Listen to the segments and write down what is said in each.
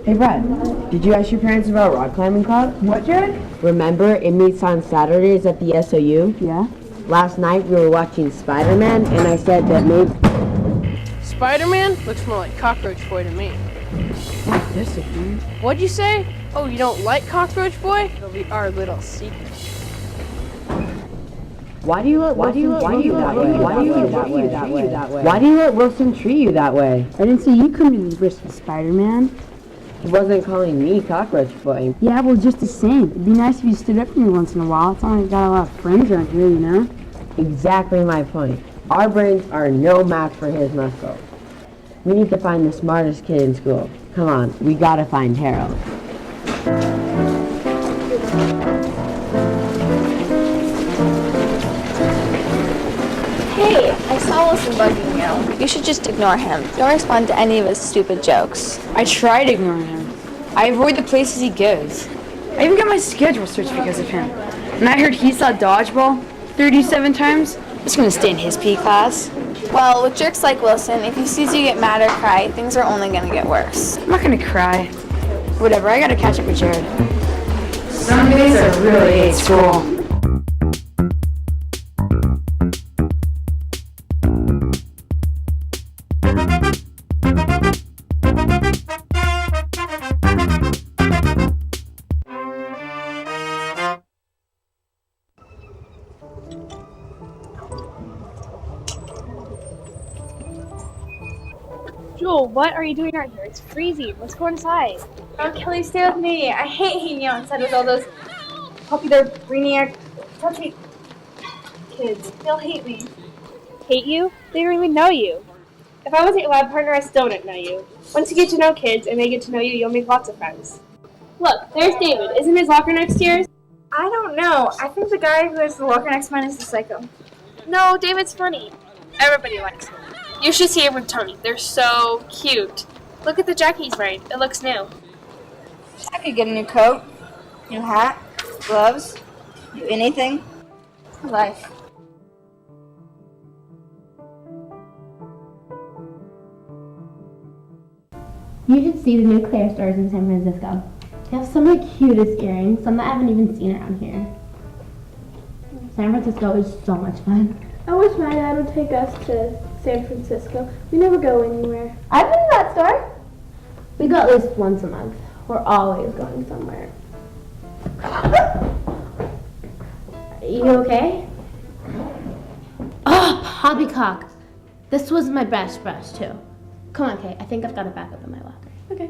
Hey Brad, did you ask your parents about rock climbing club? What, Jared? Remember, it meets on Saturdays at the SOU? Yeah. Last night we were watching Spider-Man, and I said that maybe... Spider-Man? Looks more like Cockroach Boy to me. I disagree. What'd you say? Oh, you don't like Cockroach Boy? It'll be our little secret. Why do you let Wilson treat you that way? I didn't see you come to this risk with Spider-Man. He wasn't calling me Cockroach Boy. Yeah, well, just the same. It'd be nice if you stood up for me once in a while. It's not like I got a lot of friends around here, you know? Exactly my point. Our brains are no match for his muscles. We need to find the smartest kid in school. Come on, we gotta find Harold. Hey, I saw Wilson bugging you. You should just ignore him. Don't respond to any of his stupid jokes. I tried ignoring him. I avoid the places he goes. I even got my schedule switched because of him. And I heard he saw dodgeball 37 times. I'm just gonna stay in his PE class. Well, with jerks like Wilson, if he sees you get mad or cry, things are only gonna get worse. I'm not gonna cry. Whatever, I gotta catch up with Jared. Some days I really hate school. Joel, what are you doing out here? It's freezing. Let's go inside. Oh, Kelly, stay with me. I hate hanging out inside with all those popular brainiac, touchy kids. They'll hate me. Hate you? They don't even know you. If I wasn't your lab partner, I still wouldn't know you. Once you get to know kids and they get to know you, you'll make lots of friends. Look, there's David. Isn't his locker next to yours? I don't know. I think the guy who has the locker next to mine is the psycho. No, David's funny. Everybody likes him. You should see him with Tony. They're so cute. Look at the jacket he's wearing. It looks new. I could get a new coat, new hat, gloves, do anything. Life. You should see the new Claire stores in San Francisco. They have some of the cutest earrings, some that I haven't even seen around here. San Francisco is so much fun. I wish my dad would take us to San Francisco. We never go anywhere. I've been to that store. We go at least once a month. We're always going somewhere. Are you okay? Oh, poppycock. This was my best brush too. Come on, Kate. I think I've got it back up in my locker. Okay.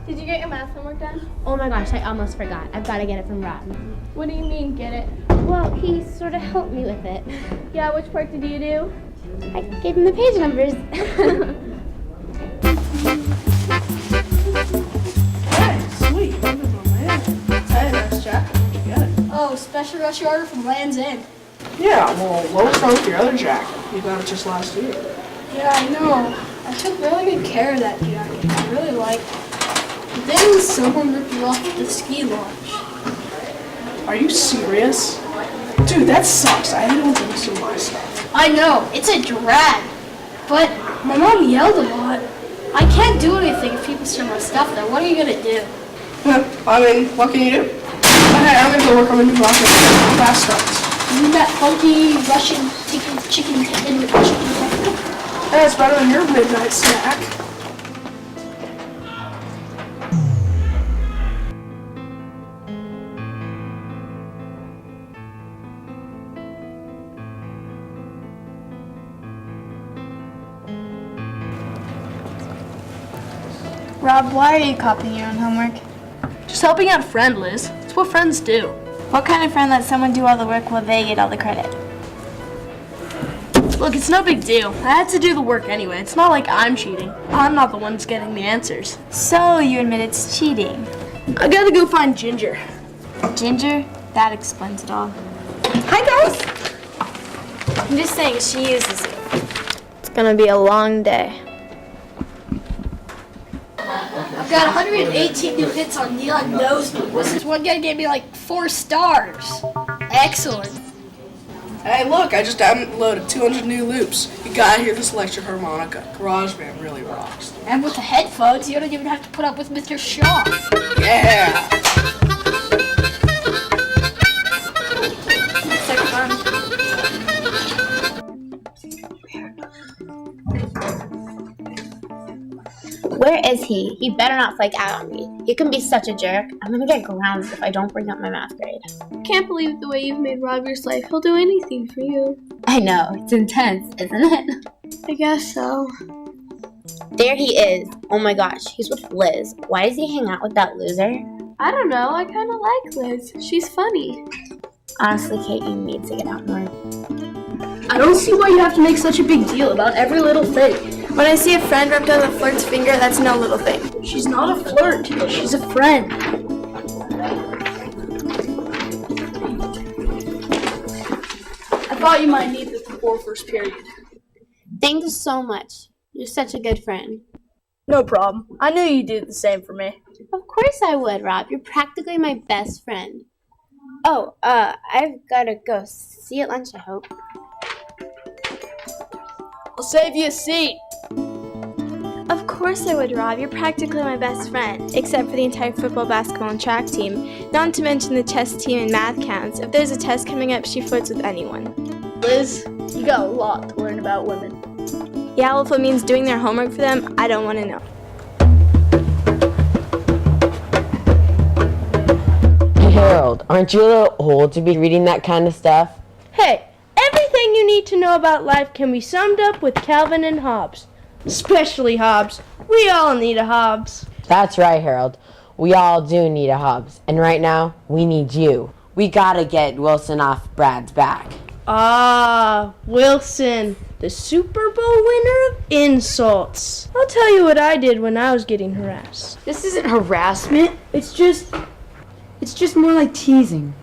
Did you get your math homework done? Oh my gosh, I almost forgot. I've got to get it from Rotten. What do you mean, get it? Well, he sort of helped me with it. Yeah, which part did you do? I gave him the page numbers. Hey, sweet. Hey, nice jacket. Where'd you get it? Oh, special rush order from Land's End. Yeah, well, what was wrong with your other jacket? You got it just last year. Yeah, I know. I took really good care of that jacket. I really liked it. But then someone ripped it off at the ski launch. Are you serious? Dude, that sucks. I hate when people steal my stuff. I know, it's a drag. But my mom yelled a lot. I can't do anything if people steal my stuff though. What are you gonna do? I mean, what can you do? Hey, I'm gonna go work on the new rocket. Class starts. You that funky Russian chicken in chicken. Hey, it's better than your midnight snack. Rob, why are you copying your own homework? Just helping out a friend, Liz. It's what friends do. What kind of friend lets someone do all the work while they get all the credit? Look, it's no big deal. I had to do the work anyway. It's not like I'm cheating. I'm not the one that's getting the answers. So, you admit it's cheating. I gotta go find Ginger. Ginger? That explains it all. Hi, guys. I'm just saying, she uses you. It's gonna be a long day. I've got 118 new hits on Neon Knows Me. This one guy gave me like 4 stars. Excellent. Hey, look, I just downloaded 200 new loops. You gotta hear this electric harmonica. GarageBand really rocks. And with the headphones, you don't even have to put up with Mr. Shaw. Yeah! That's so fun. Where is he? He better not flake out on me. He can be such a jerk. I'm gonna get grounded if I don't bring up my math grade. Can't believe the way you've made Roger's life. He'll do anything for you. I know, it's intense, isn't it? I guess so. There he is. Oh my gosh, he's with Liz. Why does he hang out with that loser? I don't know. I kind of like Liz. She's funny. Honestly, Kate, you need to get out more. I don't see why you have to make such a big deal about every little thing. When I see a friend rubbed on the flirt's finger, that's no little thing. She's not a flirt. She's a friend. I thought you might need this before first period. Thank you so much. You're such a good friend. No problem. I knew you'd do the same for me. Of course I would, Rob. You're practically my best friend. Oh, I've gotta go. See you at lunch, I hope. I'll save you a seat. Of course I would, Rob. You're practically my best friend, except for the entire football, basketball, and track team. Not to mention the chess team and math counts. If there's a test coming up, she flirts with anyone. Liz, you got a lot to learn about women. Yeah, well, if it means doing their homework for them, I don't want to know. Hey, Harold, aren't you a little old to be reading that kind of stuff? Hey, everything you need to know about life can be summed up with Calvin and Hobbes. Especially Hobbes. We all need a Hobbes. That's right, Harold. We all do need a Hobbes. And right now, we need you. We gotta get Wilson off Brad's back. Ah, Wilson, the Super Bowl winner of insults. I'll tell you what I did when I was getting harassed. This isn't harassment. It's just more like teasing.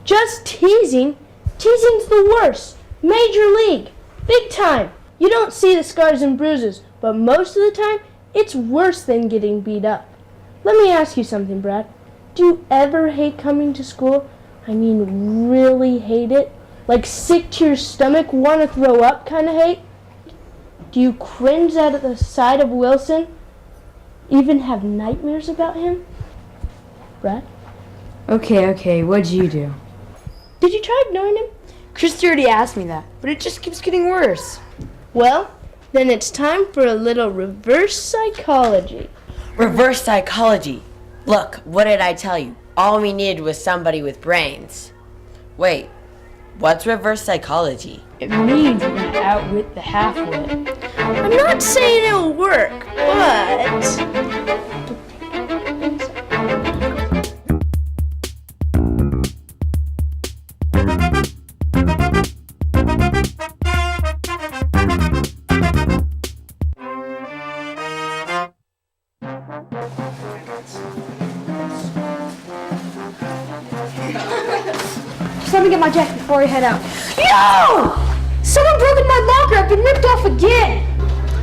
Just teasing? Teasing's the worst. Major league. Big time. You don't see the scars and bruises, but most of the time, it's worse than getting beat up. Let me ask you something, Brad. Do you ever hate coming to school? I mean, really hate it? Like sick to your stomach, want to throw up kind of hate? Do you cringe at the sight of Wilson? Even have nightmares about him? Brad? Okay, what'd you do? Did you try ignoring him? Christy already asked me that, but it just keeps getting worse. Well, then it's time for a little reverse psychology. Reverse psychology. Look, what did I tell you? All we needed was somebody with brains. Wait, what's reverse psychology? It means we're gonna outwit the half-wit. I'm not saying it'll work, but... Just let me get my jacket before we head out. Yo! Someone broke in my locker. I've been ripped off again.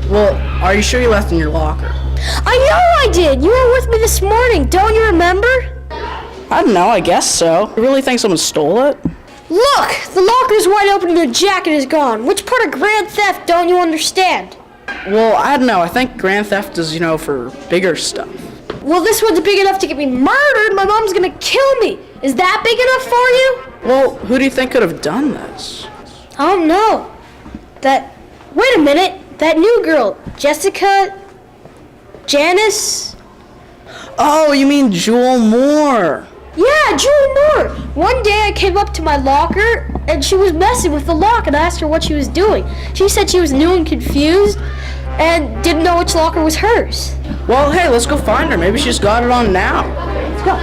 Well, are you sure you left in your locker? I know I did! You were with me this morning, don't you remember? I don't know, I guess so. You really think someone stole it? Look! The locker's wide open and the jacket is gone. Which part of grand theft don't you understand? Well, I don't know. I think grand theft is, for bigger stuff. Well, this one's big enough to get me murdered. My mom's gonna kill me. Is that big enough for you? Well, who do you think could have done this? I don't know. Wait a minute. That new girl, Jessica, Janice? Oh, you mean Jewel Moore. Yeah, Jewel Moore. One day I came up to my locker and she was messing with the lock and I asked her what she was doing. She said she was new and confused and didn't know which locker was hers. Well, hey, let's go find her. Maybe she's got it on now. Let's go.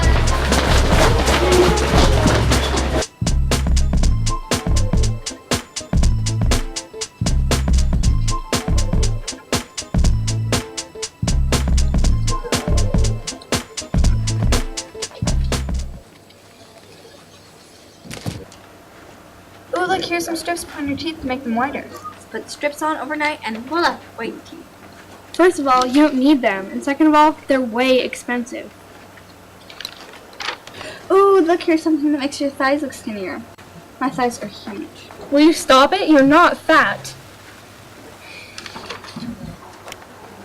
Ooh, look, here's some strips to put on your teeth to make them whiter. Put the strips on overnight and voila, white teeth. First of all, you don't need them, and second of all, they're way expensive. Ooh, look, here's something that makes your thighs look skinnier. My thighs are huge. Will you stop it? You're not fat.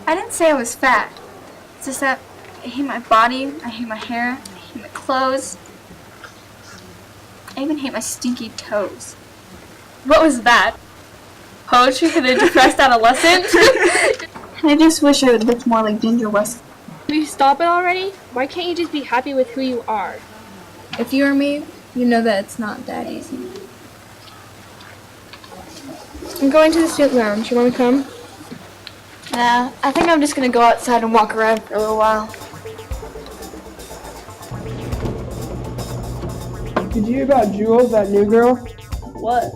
I didn't say I was fat. It's just that I hate my body, I hate my hair, I hate my clothes. I even hate my stinky toes. What was that? Poetry for the depressed adolescent? I just wish I would look more like Ginger West. Will you stop it already? Why can't you just be happy with who you are? If you were me, you know that it's not that easy. I'm going to the student lounge. You want to come? Nah, I think I'm just gonna go outside and walk around for a little while. Did you hear about Jules, that new girl? What?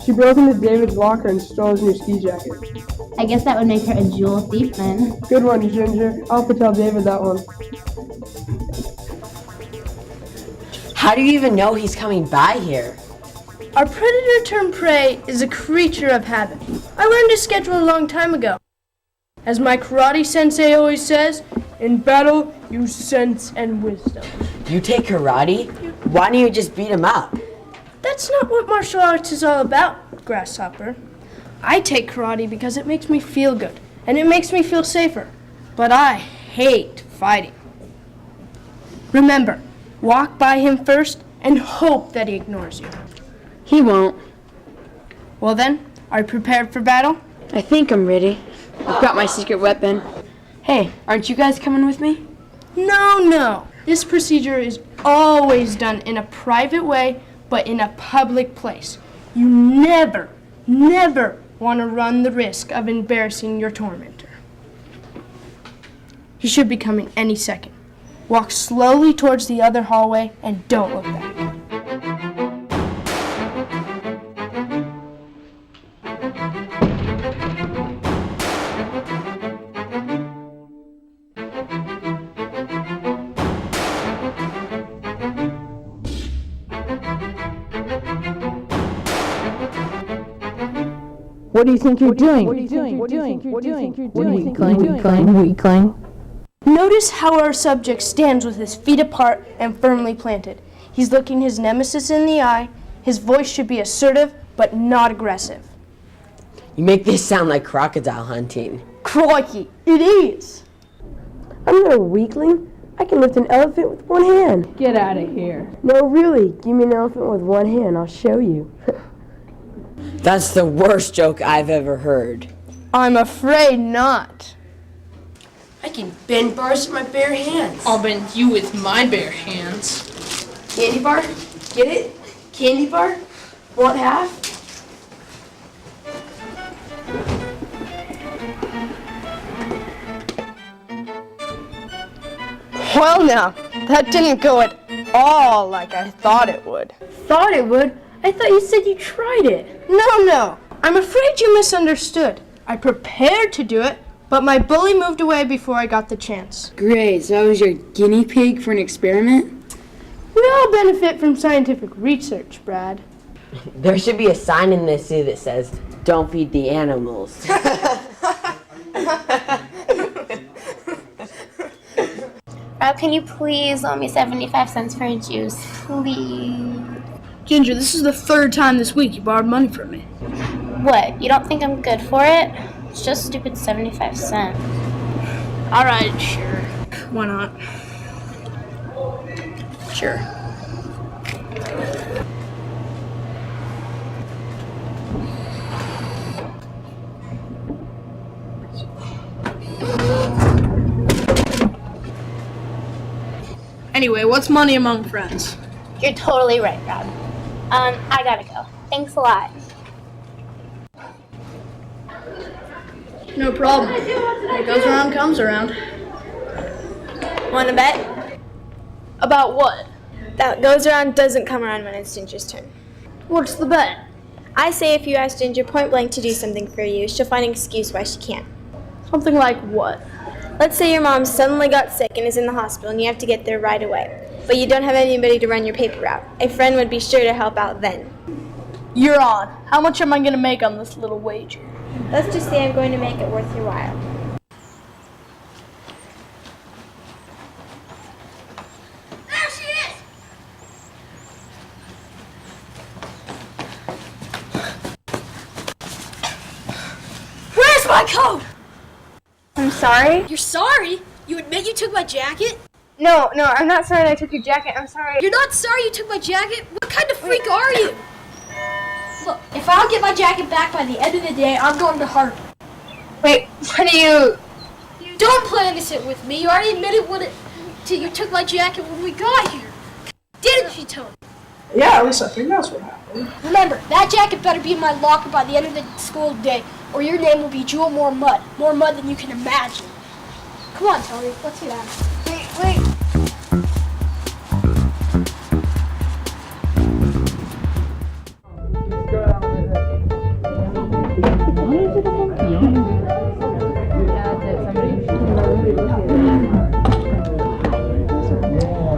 She broke into David's locker and stole his new ski jacket. I guess that would make her a jewel thief then. Good one, Ginger. I'll have to tell David that one. How do you even know he's coming by here? Our predator turned prey is a creature of habit. I learned his schedule a long time ago. As my karate sensei always says, in battle, use sense and wisdom. You take karate? Why don't you just beat him up? That's not what martial arts is all about, Grasshopper. I take karate because it makes me feel good, and it makes me feel safer. But I hate fighting. Remember, walk by him first and hope that he ignores you. He won't. Well then, are you prepared for battle? I think I'm ready. I've got my secret weapon. Hey, aren't you guys coming with me? No. This procedure is always done in a private way, but in a public place. You never want to run the risk of embarrassing your tormentor. He should be coming any second. Walk slowly towards the other hallway and don't look back. What do you think you're doing? Weakling. Notice how our subject stands with his feet apart and firmly planted. He's looking his nemesis in the eye. His voice should be assertive, but not aggressive. You make this sound like crocodile hunting. Crikey, it is! I'm not a weakling. I can lift an elephant with one hand. Get out of here. No, really. Give me an elephant with one hand. I'll show you. That's the worst joke I've ever heard. I'm afraid not. I can bend bars with my bare hands. I'll bend you with my bare hands. Candy bar? Get it? Candy bar? Want half? Well now, that didn't go at all like I thought it would. Thought it would? I thought you said you tried it. No. I'm afraid you misunderstood. I prepared to do it, but my bully moved away before I got the chance. Great, so I was your guinea pig for an experiment? We all benefit from scientific research, Brad. There should be a sign in this zoo that says, "Don't feed the animals." Rob, can you please loan me 75 cents for a juice? Please. Ginger, this is the third time this week you borrowed money from me. What, you don't think I'm good for it? It's just stupid 75 cents. Alright, sure. Why not? Sure. Anyway, what's money among friends? You're totally right, Rob. I gotta go. Thanks a lot. No problem. What goes around comes around. Want to bet? About what? That goes around doesn't come around when it's Ginger's turn. What's the bet? I say if you ask Ginger point blank to do something for you, she'll find an excuse why she can't. Something like what? Let's say your mom suddenly got sick and is in the hospital and you have to get there right away, but you don't have anybody to run your paper route. A friend would be sure to help out then. You're on. How much am I gonna make on this little wager? Let's just say I'm going to make it worth your while. Toad! I'm sorry? You're sorry? You admit you took my jacket? No, I'm not sorry that I took your jacket. I'm sorry. You're not sorry you took my jacket? What kind of freak are you? Look, if I don't get my jacket back by the end of the day, I'm going to Harvard. Wait, what do you... You don't plan to sit with me. You already admitted you took my jacket when we got here. Didn't you, Toad? Yeah, at least I think that's what happened. Remember, that jacket better be in my locker by the end of the school day, or your name will be Jewel More Mud. More mud than you can imagine. Come on, Tony, let's get out of here. Wait.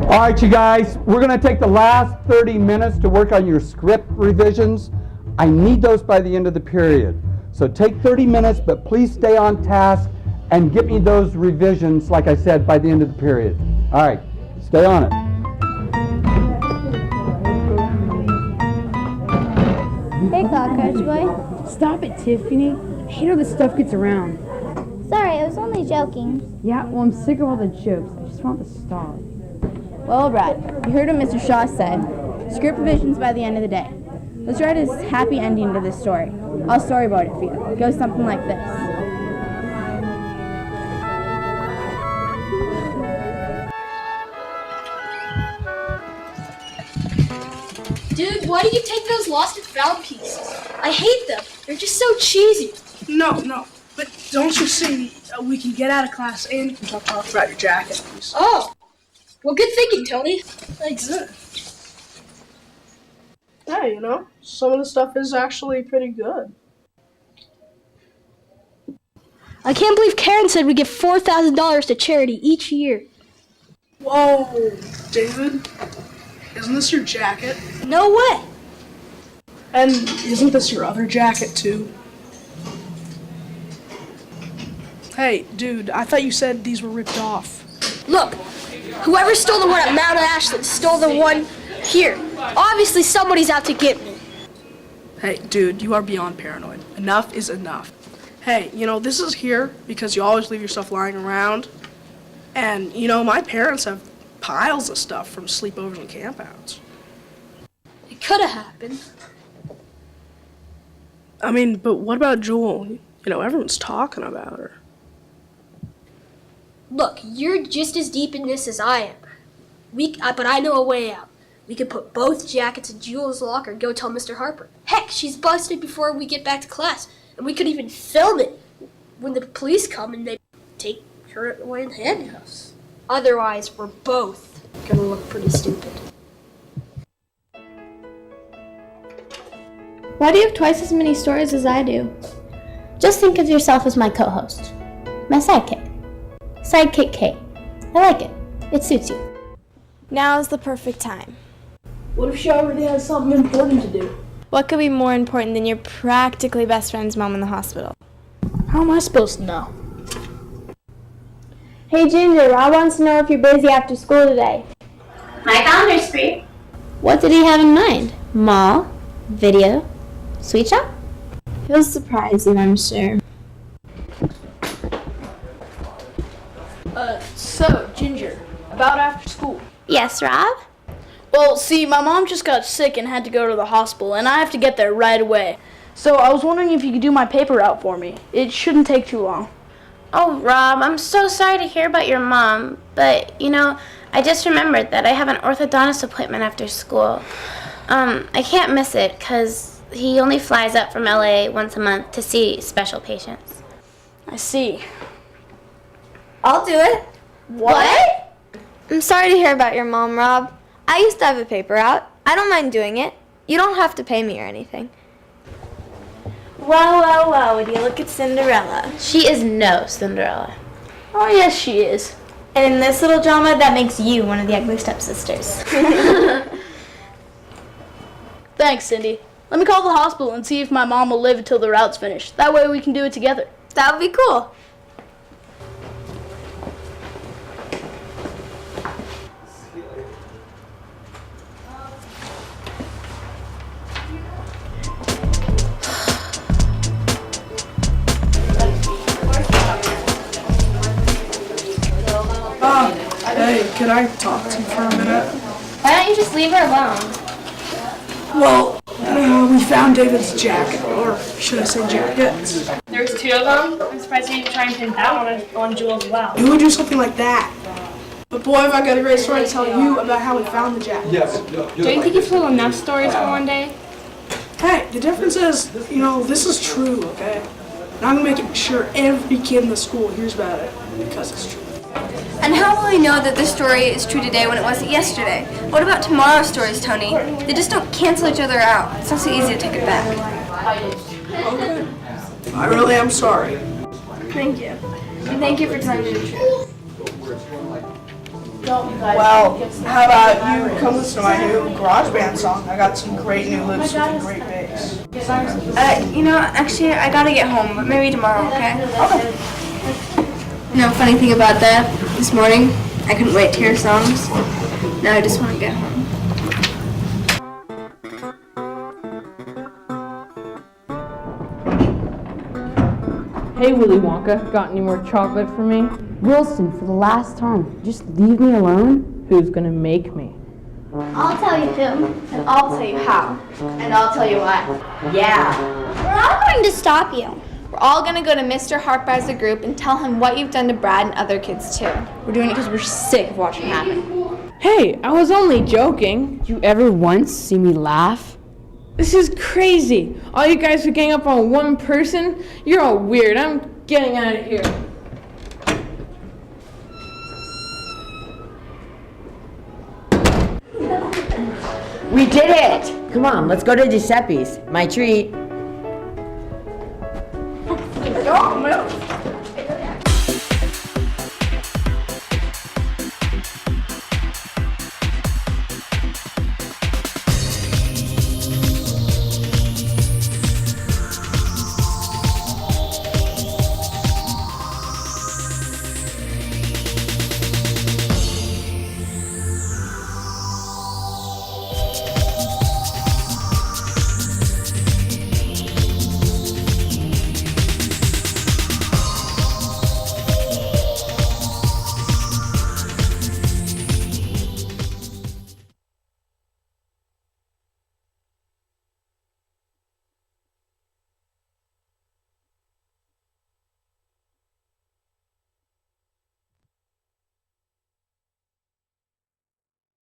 All right, you guys, we're going to take the last 30 minutes to work on your script revisions. I need those by the end of the period. So take 30 minutes, but please stay on task and get me those revisions, like I said, by the end of the period. All right, stay on it. Hey, Cockroach Boy. Stop it, Tiffany. I hate how this stuff gets around. Sorry, I was only joking. Yeah, well, I'm sick of all the jokes. I just want to stop. Well, Brad, you heard what Mr. Shaw said. Script revisions by the end of the day. Let's write a happy ending to this story. I'll storyboard it for you. It goes something like this. Dude, why do you take those lost and found pieces? I hate them. They're just so cheesy. No. But don't you see, we can get out of class and you can talk about your jacket. Oh. Well, good thinking, Tony. Thanks. Hey, some of the stuff is actually pretty good. I can't believe Karen said we give $4,000 to charity each year. Whoa, David, isn't this your jacket? No way. And isn't this your other jacket, too? Hey, dude, I thought you said these were ripped off. Look, whoever stole the one at Mount Ashland stole the one here. Obviously, somebody's out to get me. Hey, dude, you are beyond paranoid. Enough is enough. Hey, this is here because you always leave your stuff lying around. And, my parents have piles of stuff from sleepovers and campouts. It could have happened. I mean, but what about Jewel? Everyone's talking about her. Look, you're just as deep in this as I am. But I know a way out. We could put both jackets in Jewel's locker and go tell Mr. Harper. Heck, she's busted before we get back to class. And we could even film it when the police come and they take her away in handcuffs. Otherwise, we're both gonna look pretty stupid. Why do you have twice as many stories as I do? Just think of yourself as my co-host. My sidekick. Sidekick Kate. I like it. It suits you. Now is the perfect time. What if she already has something important to do? What could be more important than your practically best friend's mom in the hospital? How am I supposed to know? Hey Ginger, Rob wants to know if you're busy after school today. My calendar's free. What did he have in mind? Mall? Video? Sweet shop? He'll surprise you, I'm sure. So, Ginger, about after school. Yes, Rob? Well, see, my mom just got sick and had to go to the hospital, and I have to get there right away. So I was wondering if you could do my paper route for me. It shouldn't take too long. Oh, Rob, I'm so sorry to hear about your mom, but, I just remembered that I have an orthodontist appointment after school. I can't miss it, because he only flies up from LA once a month to see special patients. I see. I'll do it. What? I'm sorry to hear about your mom, Rob. I used to have a paper out. I don't mind doing it. You don't have to pay me or anything. Well, would you look at Cinderella? She is no Cinderella. Oh, yes, she is. And in this little drama, that makes you one of the ugly stepsisters. Thanks, Cindy. Let me call the hospital and see if my mom will live until the route's finished. That way we can do it together. That would be cool. Hey, could I talk to you for a minute? Why don't you just leave her alone? Well, we found David's jacket, or should I say jackets? There's 2 of them? I'm surprised you didn't try and pin that one on Jewel as well. Who would do something like that? But boy, have I got a great story to tell you about how we found the jackets. Don't you think you've told enough stories for one day? Hey, the difference is, this is true, okay? And I'm gonna make sure every kid in the school hears about it because it's true. And how will we know that this story is true today when it wasn't yesterday? What about tomorrow's stories, Tony? They just don't cancel each other out. It's not so easy to take it back. Okay. I really am sorry. Thank you. And thank you for telling me the truth. Well, how about you come listen to my new garage band song? I got some great new loops with a great bass. Actually, I gotta get home, but maybe tomorrow, okay? Okay. Funny thing about that, this morning, I couldn't wait to hear songs. Now I just want to get home. Hey, Willy Wonka, got any more chocolate for me? Wilson, for the last time, just leave me alone. Who's gonna make me? I'll tell you who, and I'll tell you how, and I'll tell you why. Yeah. We're all going to stop you. We're all going to go to Mr. Harper as a group and tell him what you've done to Brad and other kids too. We're doing it because we're sick of watching it happen. Hey, I was only joking. You ever once see me laugh? This is crazy. All you guys are gang up on one person? You're all weird. I'm getting out of here. We did it! Come on, let's go to Giuseppe's. My treat.